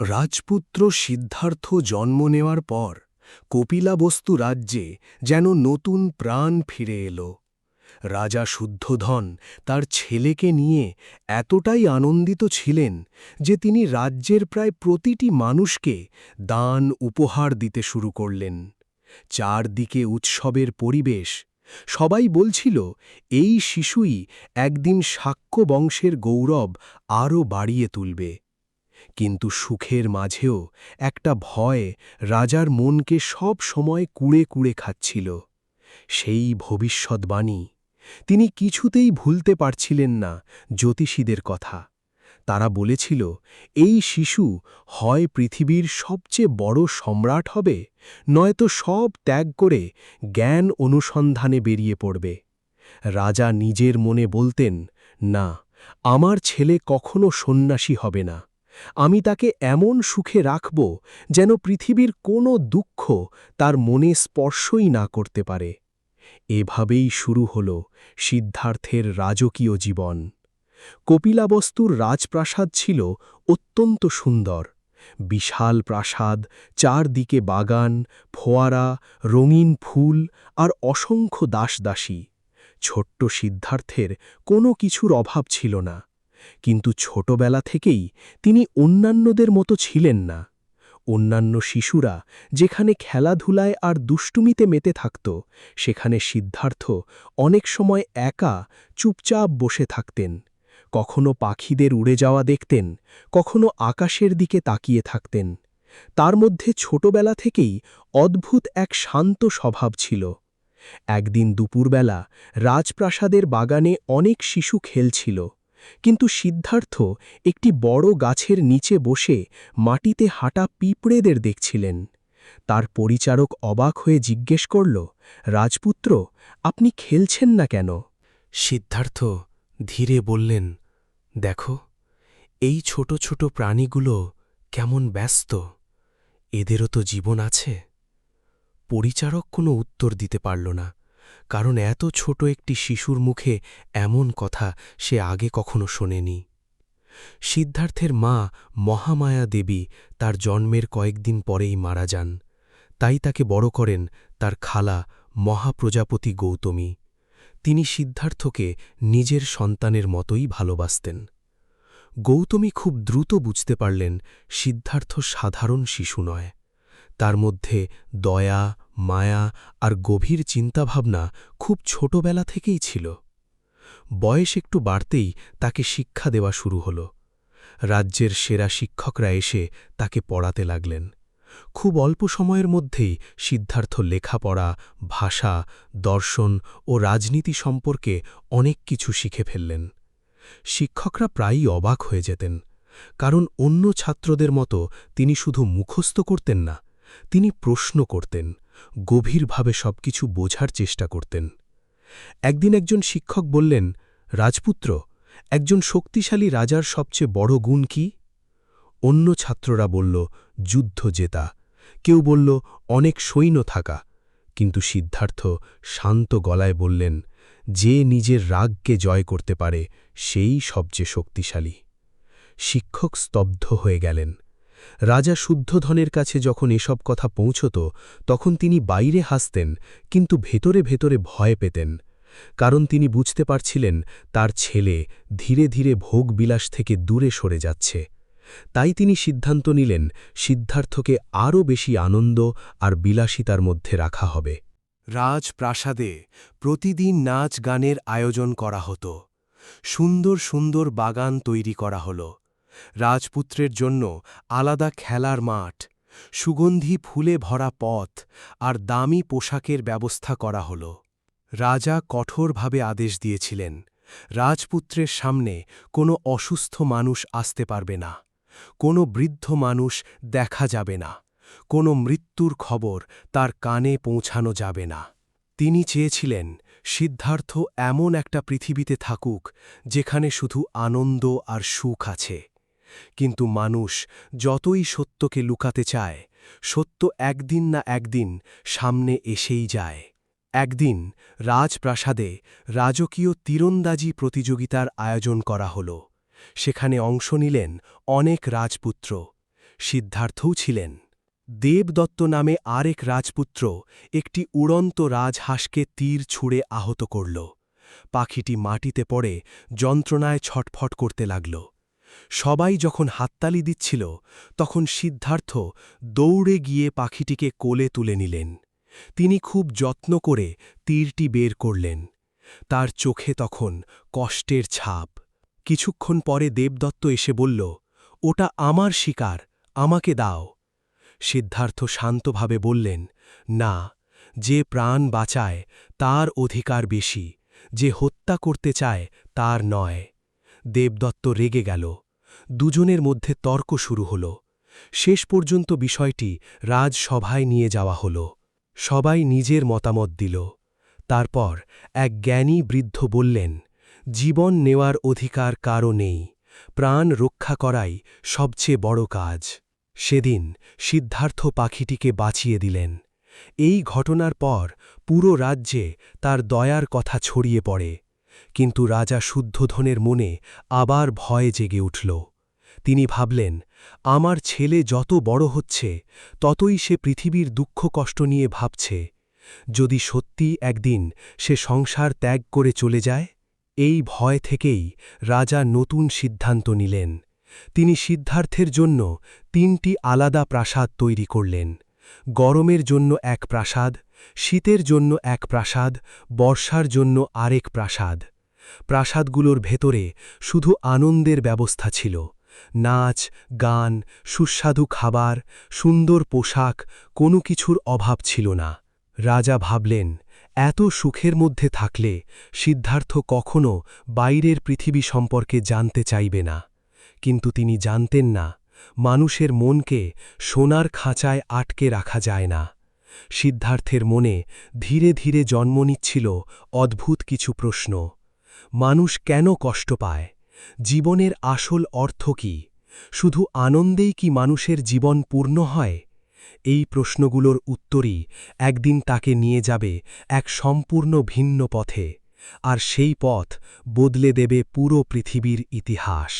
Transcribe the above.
রাজপুত্র সিদ্ধার্থ জন্ম নেওয়ার পর কপিলাবস্তু রাজ্যে যেন নতুন প্রাণ ফিরে এল। রাজা শুদ্ধোধন তার ছেলেকে নিয়ে এতটাই আনন্দিত ছিলেন যে তিনি রাজ্যের প্রায় প্রতিটি মানুষকে দান উপহার দিতে শুরু করলেন। চারদিকে উৎসবের পরিবেশ। সবাই বলছিল, এই শিশুই একদিন শাক্য বংশের গৌরব আরও বাড়িয়ে তুলবে। কিন্তু সুখের মাঝেও একটা ভয় রাজার মনকে সব সময় কুড়ে কুড়ে খাচ্ছিল। সেই ভবিষ্যদ্বাণী। তিনি কিছুতেই ভুলতে পারছিলেন না জ্যোতিষীদের কথা। তারা বলেছিল, এই শিশু হয় পৃথিবীর সবচেয়ে বড় সম্রাট হবে, নয়তো সব ত্যাগ করে জ্ঞান অনুসন্ধানে বেরিয়ে পড়বে। রাজা নিজের মনে বলতেন, না, আমার ছেলে কখনো সন্ন্যাসী হবে না। আমি তাকে এমন সুখে রাখব যেন পৃথিবীর কোনো দুঃখ তার মনে স্পর্শই না করতে পারে। এভাবেই শুরু হল সিদ্ধার্থের রাজকীয় জীবন। কপিলাবস্তুর রাজপ্রাসাদ ছিল অত্যন্ত সুন্দর। বিশাল প্রাসাদ, চারদিকে বাগান, ফোয়ারা, রঙিন ফুল আর অসংখ্য দাসদাসী। ছোট্ট সিদ্ধার্থের কোনো কিছুর অভাব ছিল না। কিন্তু ছোটবেলা থেকেই তিনি অন্যান্যদের মতো ছিলেন না। অন্যান্য শিশুরা যেখানে খেলাধুলায় আর দুষ্টুমিতে মেতে থাকত, সেখানে সিদ্ধার্থ অনেক সময় একা চুপচাপ বসে থাকতেন। কখনো পাখিদের উড়ে যাওয়া দেখতেন, কখনো আকাশের দিকে তাকিয়ে থাকতেন। তার মধ্যে ছোটবেলা থেকেই অদ্ভুত এক শান্ত স্বভাব ছিল। একদিন দুপুরবেলা রাজপ্রাসাদের বাগানে অনেক শিশু খেলছিল, কিন্তু সিদ্ধার্থ একটি বড় গাছের নিচে বসে মাটিতে হাঁটা পিঁপড়েদের দেখছিলেন। তার পরিচারক অবাক হয়ে জিজ্ঞেস করল, রাজপুত্র, আপনি খেলছেন না কেন? সিদ্ধার্থ ধীরে বললেন, দেখো, এই ছোট ছোট প্রাণীগুলো কেমন ব্যস্ত, এদেরও তো জীবন আছে। পরিচারক কোনো উত্তর দিতে পারল না, কারণ এত ছোট একটি শিশুর মুখে এমন কথা সে আগে কখনো শোনেনি। সিদ্ধার্থের মা মহামায়া দেবী তার জন্মের কয়েকদিন পরেই মারা যান। তাই তাকে বড় করেন তার খালা মহাপ্রজাপতি গৌতমী। তিনি সিদ্ধার্থকে নিজের সন্তানের মতোই ভালোবাসতেন। গৌতমী খুব দ্রুত বুঝতে পারলেন সিদ্ধার্থ সাধারণ শিশু নয়। তার মধ্যে দয়া, মায়া আর গভীর চিন্তাভাবনা খুব ছোটবেলা থেকেই ছিল। বয়স একটু বাড়তেই তাকে শিক্ষা দেওয়া শুরু হল। রাজ্যের সেরা শিক্ষকরা এসে তাকে পড়াতে লাগলেন। খুব অল্প সময়ের মধ্যেই সিদ্ধার্থ লেখাপড়া, ভাষা, দর্শন ও রাজনীতি সম্পর্কে অনেক কিছু শিখে ফেললেন। শিক্ষকরা প্রায়ই অবাক হয়ে যেতেন, কারণ অন্য ছাত্রদের মতো তিনি শুধু মুখস্থ করতেন না, তিনি প্রশ্ন করতেন, গভীরভাবে সবকিছু বোঝার চেষ্টা করতেন। একদিন একজন শিক্ষক বললেন, রাজপুত্র, একজন শক্তিশালী রাজার সবচেয়ে বড় গুণ কি? অন্য ছাত্ররা বলল, যুদ্ধ জেতা। কেউ বলল, অনেক সৈন্য থাকা। কিন্তু সিদ্ধার্থ শান্ত গলায় বললেন, যে নিজের রাগকে জয় করতে পারে সেই সবচেয়ে শক্তিশালী। শিক্ষক স্তব্ধ হয়ে গেলেন। রাজা শুদ্ধোধনের কাছে যখন এসব কথা পৌঁছত, তখন তিনি বাইরে হাসতেন, কিন্তু ভেতরে ভেতরে ভয় পেতেন, কারণ তিনি বুঝতে পারছিলেন তার ছেলে ধীরে ধীরে ভোগবিলাস থেকে দূরে সরে যাচ্ছে। তাই তিনি সিদ্ধান্ত নিলেন সিদ্ধার্থকে আরও বেশি আনন্দ আর বিলাসিতার মধ্যে রাখা হবে। রাজপ্রাসাদে প্রতিদিন নাচ গানের আয়োজন করা হতো। সুন্দর সুন্দর বাগান তৈরি করা হল। রাজপুত্রের জন্য আলাদা খেলার মাঠ, সুগন্ধি ফুলে ভরা পথ আর দামি পোশাকের ব্যবস্থা করা হল। রাজা কঠোরভাবে আদেশ দিয়েছিলেন, রাজপুত্রের সামনে কোনো অসুস্থ মানুষ আসতে পারবে না, কোনো বৃদ্ধ মানুষ দেখা যাবে না, কোনো মৃত্যুর খবর তার কানে পৌঁছানো যাবে না। তিনি চেয়েছিলেন সিদ্ধার্থ এমন একটা পৃথিবীতে থাকুক যেখানে শুধু আনন্দ আর সুখ আছে। কিন্তু মানুষ যতই সত্যকে লুকাতে চায়, সত্য একদিন না একদিন সামনে এসেই যায়। একদিন রাজপ্রাসাদে রাজকীয় তীরন্দাজি প্রতিযোগিতার আয়োজন করা হল। সেখানে অংশ নিলেন অনেক রাজপুত্র। সিদ্ধার্থও ছিলেন। দেবদত্ত নামে আরেক রাজপুত্র একটি উড়ন্ত রাজহাঁসকে তীর ছুঁড়ে আহত করল। পাখিটি মাটিতে পড়ে যন্ত্রণায় ছটফট করতে লাগল। সবাই যখন হাততালি দিচ্ছিল তখন সিদ্ধার্থ দৌড়ে গিয়ে পাখিটিকে কোলে তুলে নিলেন। তিনি খুব যত্ন করে তীরটি বের করলেন। তার চোখে তখন কষ্টের ছাপ। কিছুক্ষণ পরে দেবদত্ত এসে বলল, ওটা আমার শিকার, আমাকে দাও। সিদ্ধার্থ শান্তভাবে বললেন, না, যে প্রাণ বাঁচায় তার অধিকার বেশি, যে হত্যা করতে চায় তার নয়। দেবদত্ত রেগে গেল। দুজনের মধ্যে তর্ক শুরু হল। শেষ পর্যন্ত বিষয়টি রাজসভায় নিয়ে যাওয়া হল। সবাই নিজের মতামত দিল। তারপর এক জ্ঞানী বৃদ্ধ বললেন, জীবন নেওয়ার অধিকার কারও নেই, প্রাণ রক্ষা করাই সবচেয়ে বড় কাজ। সেদিন সিদ্ধার্থ পাখিটিকে বাঁচিয়ে দিলেন। এই ঘটনার পর পুরো রাজ্যে তার দয়ার কথা ছড়িয়ে পড়ে। কিন্তু রাজা শুদ্ধোধনের মনে আবার ভয় জেগে উঠল। তিনি ভাবলেন, আমার ছেলে যত বড় হচ্ছে ততই সে পৃথিবীর দুঃখ কষ্ট নিয়ে ভাবছে। যদি সত্যি একদিন সে সংসার ত্যাগ করে চলে যায়। এই ভয় থেকেই রাজা নতুন সিদ্ধান্ত নিলেন। তিনি সিদ্ধার্থের জন্য ৩টি আলাদা প্রাসাদ তৈরি করলেন। গরমের জন্য এক প্রাসাদ, শীতের জন্য এক প্রাসাদ, বর্ষার জন্য আরেক প্রাসাদ। প্রাসাদগুলোর ভেতরে শুধু আনন্দের ব্যবস্থা ছিল। নাচ, গান, সুস্বাদু খাবার, সুন্দর পোশাক, কোনো কিছুর অভাব ছিল না। রাজা ভাবলেন, এত সুখের মধ্যে থাকলে সিদ্ধার্থ কখনো বাইরের পৃথিবী সম্পর্কে জানতে চাইবে না। কিন্তু তিনি জানতেন না, মানুষের মনকে সোনার খাঁচায় আটকে রাখা যায় না। সিদ্ধার্থের মনে ধীরে ধীরে জন্ম নিচ্ছিল অদ্ভুত কিছু প্রশ্ন। মানুষ কেন কষ্ট পায়? জীবনের আসল অর্থ কি? শুধু আনন্দেই কি মানুষের জীবন পূর্ণ হয়? এই প্রশ্নগুলোর উত্তরই একদিন তাকে নিয়ে যাবে এক সম্পূর্ণ ভিন্ন পথে, আর সেই পথ বদলে দেবে পুরো পৃথিবীর ইতিহাস।